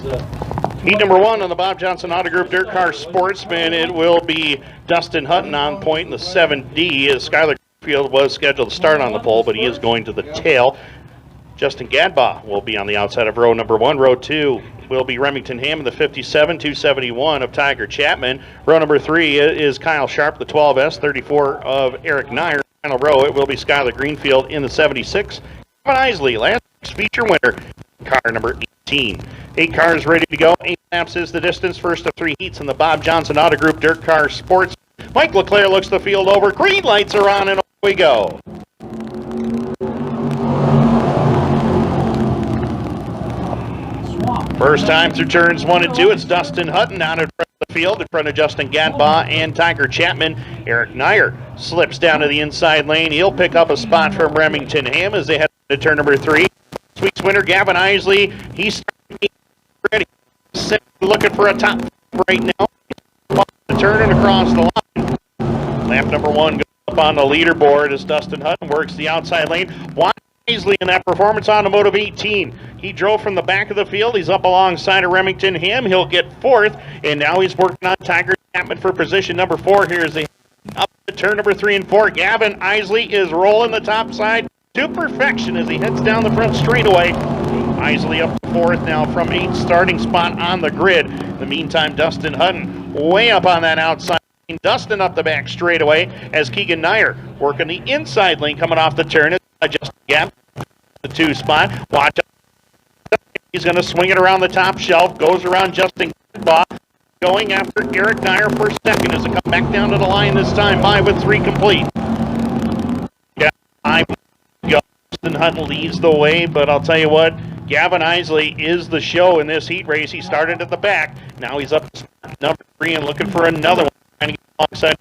Heat number one on the Bob Johnson Auto Group Dirt Car Sportsman. It will be Dustin Hutton on point in the 7D, as Skylar Field was scheduled to start on the pole, but he is going to the tail. Justin Gadbaugh will be on the outside of row number one. Row two will be Remington Ham in the 57, 271 of Tiger Chapman. Row number three is Kyle Sharp, the 12S, 34 of Eric Nyer. Final row, it will be Skylar Greenfield in the 76. Kevin Isley, last feature winner, car number 18. 8 cars ready to go. 8 laps is the distance. First of 3 heats in the Bob Johnson Auto Group Dirt Car Sports. Mike LeClaire looks the field over. Green lights are on and away we go. First time through turns 1 and 2, it's Dustin Hutton out in front of the field, in front of Justin Gadbaugh and Tiger Chapman. Eric Nyer slips down to the inside lane. He'll pick up a spot from Remington Ham as they head to turn number 3. This week's winner, Gavin Isley, he's ready, looking for a top right now. Turning across the line. Lap number 1 goes up on the leaderboard as Dustin Hutton works the outside lane. Isley in that Performance Automotive 18. He drove from the back of the field. He's up alongside of Remington Ham. He'll get 4th, and now he's working on Tiger Chapman for position number 4. Here's the up to turn number 3 and 4. Gavin Isley is rolling the top side to perfection as he heads down the front straightaway. Isley up to 4th now from a starting spot on the grid. In the meantime, Dustin Hutton way up on that outside. Dustin up the back straightaway as Keegan Nyer working the inside lane coming off the turn. Just again, the 2 spot. Watch out. He's going to swing it around the top shelf. Goes around Justin Gadbaugh. Going after Eric Nyer for second as it comes back down to the line this time. 5 with 3 complete. Yeah, 5 go. Dustin Hutton leads the way, but I'll tell you what, Gavin Isley is the show in this heat race. He started at the back. Now he's up to number 3 and looking for another one. Trying to get alongside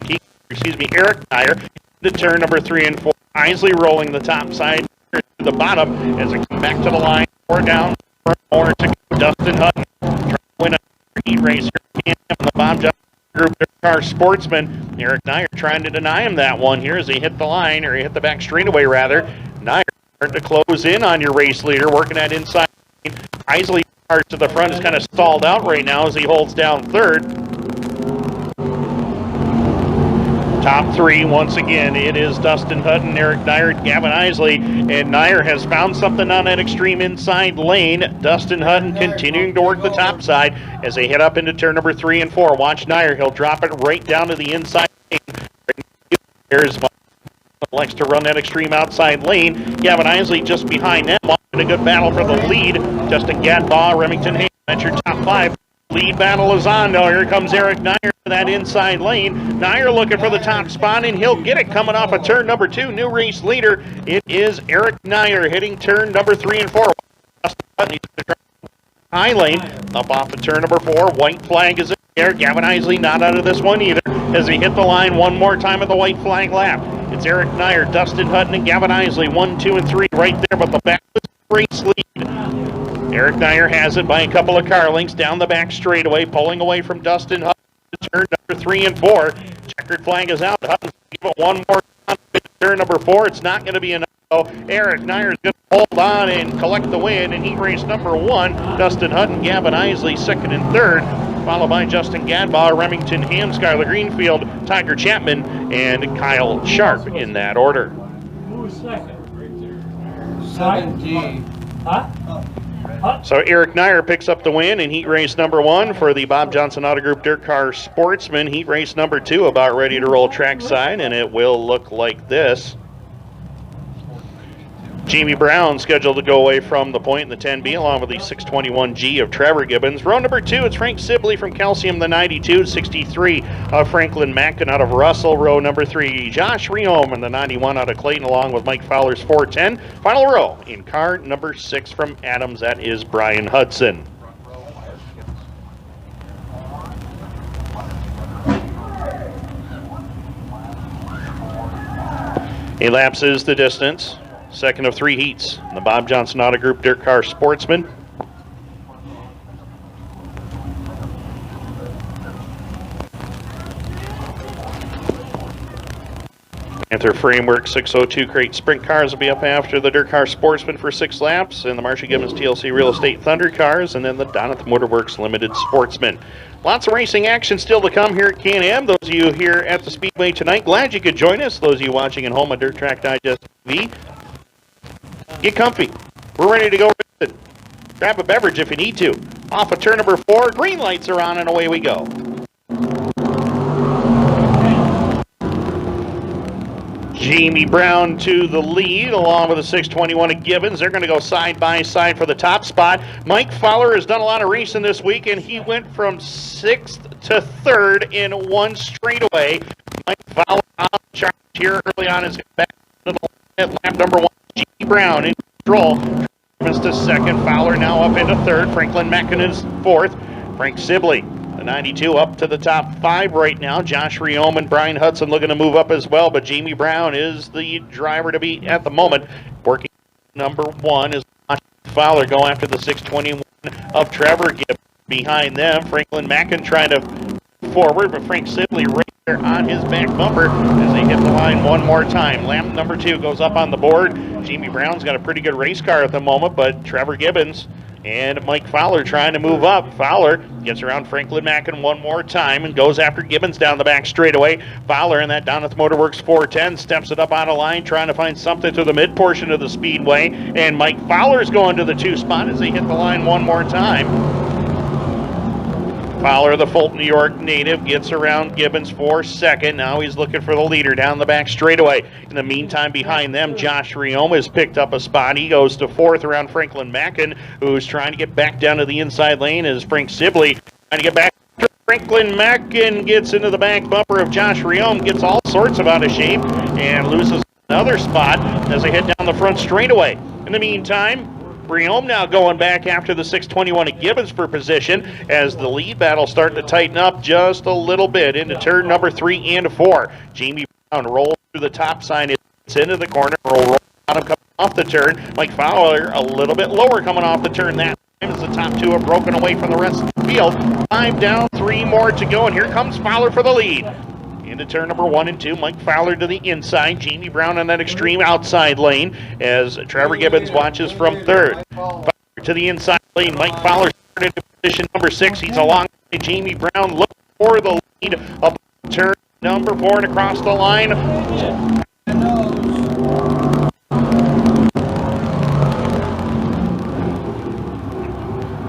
Eric Nyer to turn number 3 and 4. Isley rolling the top side to the bottom as it comes back to the line. 4 down, 4 more to go. Dustin Hutton trying to win a heat race here in the Bob Johnson Group Car Sportsman. Eric Nyer trying to deny him that one here as he hit the line, or he hit the back straightaway rather. Nyer starting to close in on your race leader, working that inside lane. Isley to the front is kind of stalled out right now as he holds down 3rd. Top 3, once again, it is Dustin Hutton, Eric Nyer, Gavin Isley, and Nyer has found something on that extreme inside lane. Dustin Hutton continuing to work the top side as they head up into turn number 3 and 4. Watch Nyer, he'll drop it right down to the inside lane. There's likes to run that extreme outside lane. Gavin Isley just behind them, watching a good battle for the lead. Justin Gadbaugh, Remington Ham, that's your top 5. Lead battle is on now. Here comes Eric Nyer to that inside lane. Nyer looking for the top spot, and he'll get it coming off of turn number 2. New race leader. It is Eric Nyer hitting turn number 3 and 4. High lane up off of turn number 4. White flag is in there. Gavin Isley not out of this one either as he hit the line one more time at the white flag lap. It's Eric Nyer, Dustin Hutton, and Gavin Isley 1, 2, and 3 right there, but the back race lead. Eric Nyer has it by a couple of car lengths down the back straightaway, pulling away from Dustin Hutton to turn number 3 and 4. Checkered flag is out. Hutton's give it one more time to turn number 4. It's not going to be enough. So Eric Nyer is going to hold on and collect the win in heat race number 1. Dustin Hutton, Gavin Isley 2nd and 3rd, followed by Justin Gadbaugh, Remington Ham, Skylar Greenfield, Tiger Chapman, and Kyle Sharp in that order. Who was second? 7D. Huh? So Eric Nyer picks up the win in heat race number 1 for the Bob Johnson Auto Group Dirt Car Sportsman. Heat race number 2 about ready to roll trackside, and it will look like this. Jamie Brown scheduled to go away from the point in the 10B along with the 621G of Trevor Gibbons. Row number 2, it's Frank Sibley from Calcium, the 92, 63 of Franklin Mackin out of Russell. Row number 3, Josh Rehome and the 91 out of Clayton along with Mike Fowler's 410. Final row in car number 6 from Adams, that is Brian Hudson. 8 laps is the distance. Second of 3 heats in the Bob Johnson Auto Group Dirt Car Sportsman. Panther Framework 602 crate sprint cars will be up after the Dirt Car Sportsman for 6 laps, and the Marcia Gibbons TLC Real Estate Thunder cars, and then the Donathan Motorworks Limited Sportsman. Lots of racing action still to come here at Can-Am. Those of you here at the Speedway tonight, glad you could join us. Those of you watching at home on Dirt Track Digest TV, get comfy. We're ready to go. Grab a beverage if you need to. Off of turn number 4, green lights are on, and away we go. Jamie Brown to the lead, along with the 621 of Gibbons. They're going to go side by side for the top spot. Mike Fowler has done a lot of racing this week, and he went from 6th to 3rd in one straightaway. Mike Fowler on the charge here early on is back to the lap number 1. Jamie Brown in control. Gibbons to 2nd. Fowler now up into 3rd. Franklin Mackin is 4th. Frank Sibley, the 92, up to the top 5 right now. Josh Riom and Brian Hudson looking to move up as well, but Jamie Brown is the driver to beat at the moment. Working number 1 is Fowler going after the 621 of Trevor Gibbons. Behind them, Franklin Mackin trying to forward, but Frank Sibley right there on his back bumper as they hit the line one more time. Lap number 2 goes up on the board. Jamie Brown's got a pretty good race car at the moment, but Trevor Gibbons and Mike Fowler trying to move up. Fowler gets around Franklin Mackin one more time and goes after Gibbons down the back straightaway. Fowler in that Donathan Motorworks 410 steps it up on a line, trying to find something to the mid portion of the speedway. And Mike Fowler's going to the 2 spot as they hit the line one more time. Fowler, the Fulton, New York native, gets around Gibbons for 2nd. Now he's looking for the leader down the back straightaway. In the meantime, behind them, Josh Riom has picked up a spot. He goes to 4th around Franklin Mackin, who's trying to get back down to the inside lane as Frank Sibley trying to get back. Franklin Mackin gets into the back bumper of Josh Riom, gets all sorts of out of shape, and loses another spot as they head down the front straightaway. In the meantime, Riom now going back after the 621 of Gibbons for position as the lead battle starting to tighten up just a little bit into turn number 3 and 4. Jamie Brown rolls through the top sign. It's into the corner. Roll bottom coming off the turn. Mike Fowler a little bit lower coming off the turn that time as the top 2 have broken away from the rest of the field. 5 down, 3 more to go, and here comes Fowler for the lead. Into turn number 1 and 2, Mike Fowler to the inside, Jamie Brown on that extreme outside lane as Trevor Gibbons watches from 3rd. Fowler to the inside lane, Mike Fowler started in position number 6. He's alongside Jamie Brown looking for the lead up turn number 4 and across the line.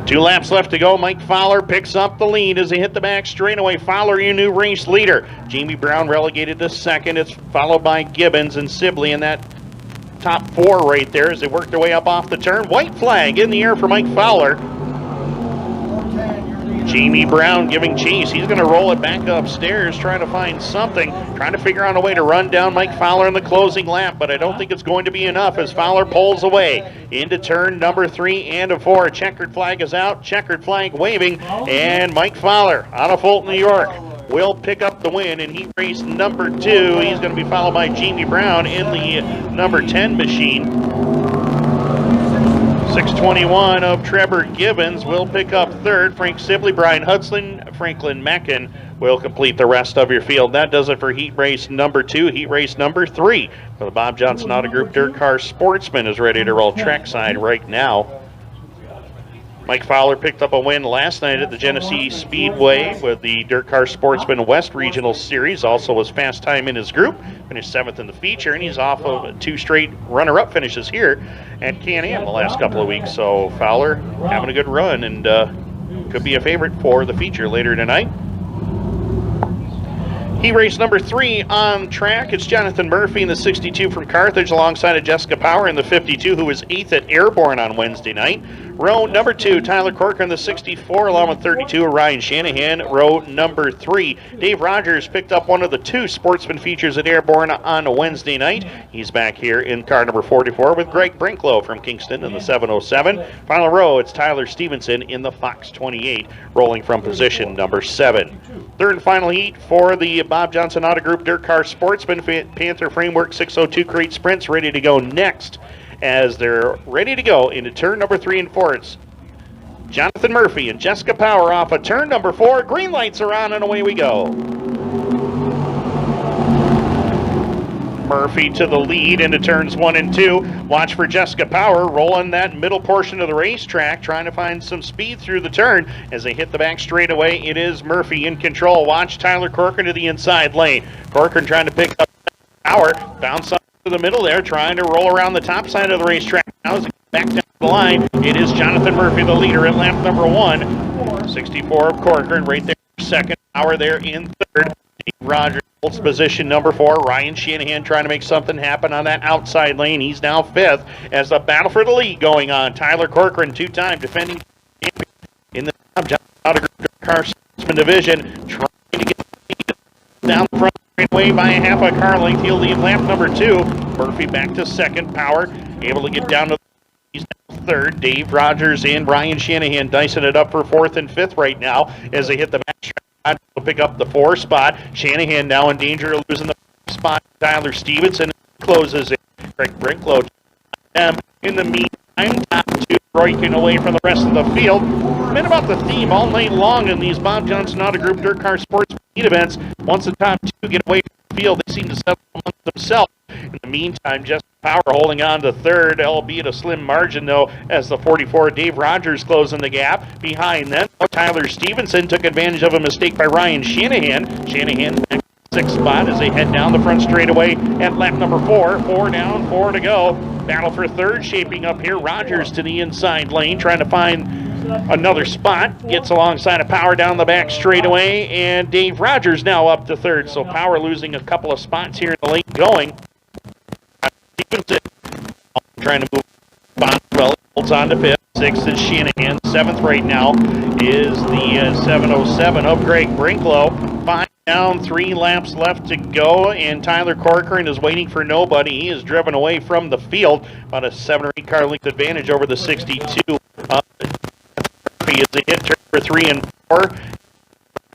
2 laps left to go. Mike Fowler picks up the lead as they hit the back straightaway. Fowler, your new race leader. Jamie Brown relegated to 2nd. It's followed by Gibbons and Sibley in that top 4 right there as they work their way up off the turn. White flag in the air for Mike Fowler. Jamie Brown giving chase. He's going to roll it back upstairs, trying to find something, trying to figure out a way to run down Mike Fowler in the closing lap, but I don't think it's going to be enough as Fowler pulls away into turn number 3 and 4. Checkered flag is out, checkered flag waving, and Mike Fowler out of Fulton, New York will pick up the win in heat race number 2. He's going to be followed by Jamie Brown in the number 10 machine. 621 of Trevor Gibbons will pick up 3rd. Frank Sibley, Brian Hudson, Franklin Mackin will complete the rest of your field. That does it for heat race number 2. Heat race number 3 for the Bob Johnson Auto Group Dirt Car Sportsman is ready to roll trackside right now. Mike Fowler picked up a win last night at the Genesee Speedway with the Dirt Car Sportsman West Regional Series. Also was fast time in his group. Finished 7th in the feature, and he's off of 2 straight runner-up finishes here at Can-Am the last couple of weeks. So Fowler having a good run and could be a favorite for the feature later tonight. Heat race number 3 on track. It's Jonathan Murphy in the 62 from Carthage alongside of Jessica Power in the 52, who was 8th at Airborne on Wednesday night. Row number 2, Tyler Corker in the 64 along with 32, Ryan Shanahan. Row number 3, Dave Rogers picked up one of the 2 sportsman features at Airborne on Wednesday night. He's back here in car number 44 with Greg Brinklow from Kingston in the 707. Final row, it's Tyler Stevenson in the Fox 28 rolling from position number 7. Third and final heat for the Bob Johnson Auto Group Dirt Car Sportsman Panther Framework 602 crate sprints ready to go next as they're ready to go into turn number 3 and 4. It's Jonathan Murphy and Jessica Power off of turn number 4. Green lights are on and away we go. Murphy to the lead into turns 1 and 2. Watch for Jessica Power rolling that middle portion of the racetrack, trying to find some speed through the turn. As they hit the back straightaway, it is Murphy in control. Watch Tyler Corcoran to the inside lane. Corcoran trying to pick up Power. Bounce up to the middle there, trying to roll around the top side of the racetrack. Now as it back down the line, it is Jonathan Murphy, the leader at lap number 1. 64 of Corcoran right there. Second. Power there in third. Dave Rogers holds position number 4. Ryan Shanahan trying to make something happen on that outside lane. He's now 5th as the battle for the lead going on. Tyler Corcoran, 2-time defending champion in the car sportsman division, trying to get the lead down the front straightaway by a half a car length. He'll lead lap number 2. Murphy back to second. Power able to get down to he's now 3rd. Dave Rogers and Ryan Shanahan dicing it up for 4th and 5th right now as they hit the back straight. To pick up the 4 spot. Shanahan now in danger of losing the spot. Tyler Stevenson closes in. Greg Brinklow in the meantime. Top 2 breaking away from the rest of the field. Been about the theme all night long in these Bob Johnson Auto Group Dirt Car Sports Meet events. Once the top 2 get away from the field, they seem to settle amongst themselves. In the meantime, Jessica Power holding on to 3rd, albeit a slim margin, though, as the 44 Dave Rogers closing the gap. Behind them, Tyler Stevenson took advantage of a mistake by Ryan Shanahan. Shanahan back to 6th spot as they head down the front straightaway at lap number 4. 4 down, 4 to go. Battle for 3rd shaping up here. Rogers to the inside lane, trying to find another spot. Gets alongside of Power down the back straightaway, and Dave Rogers now up to 3rd. So Power losing a couple of spots here in the late going. Stevenson trying to move Boswell, holds on to 5th. 6th is Shanahan. 7th right now is the 707 of Greg Brinklow. 5 down, 3 laps left to go, and Tyler Corcoran is waiting for nobody. He is driven away from the field. About a 7 or 8 car length advantage over the 62. He is a hit turn for 3 and 4.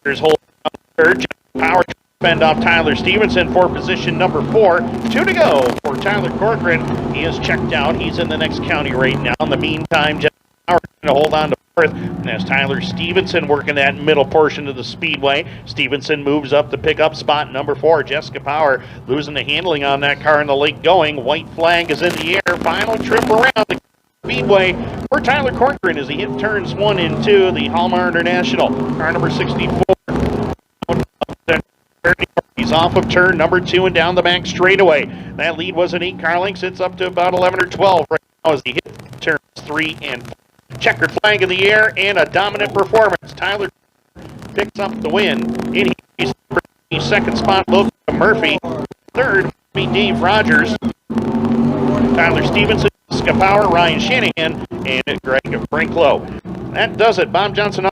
There's holding on 3rd. Power to fend off Tyler Stevenson for position number 4. 2 to go for Tyler Corcoran. He is checked out. He's in the next county right now. In the meantime, Jeff Power going to hold on to 4th. And as Tyler Stevenson working that middle portion of the speedway, Stevenson moves up to pick up spot number 4. Jessica Power losing the handling on that car in the late going. White flag is in the air. Final trip around the speedway for Tyler Corcoran as he hit turns 1 and 2. The Hallmark International car number 64. He's off of turn number 2 and down the back straightaway. That lead was an 8 car lengths. It's up to about 11 or 12 right now as he hit turns 3 and 4. Checkered flag in the air and a dominant performance. Tyler picks up the win. In his 2nd spot, Logan Murphy. 3rd will be Dave Rogers. Tyler Stevenson, Jessica Power, Ryan Shanahan, and Greg Brinklow. That does it. Bob Johnson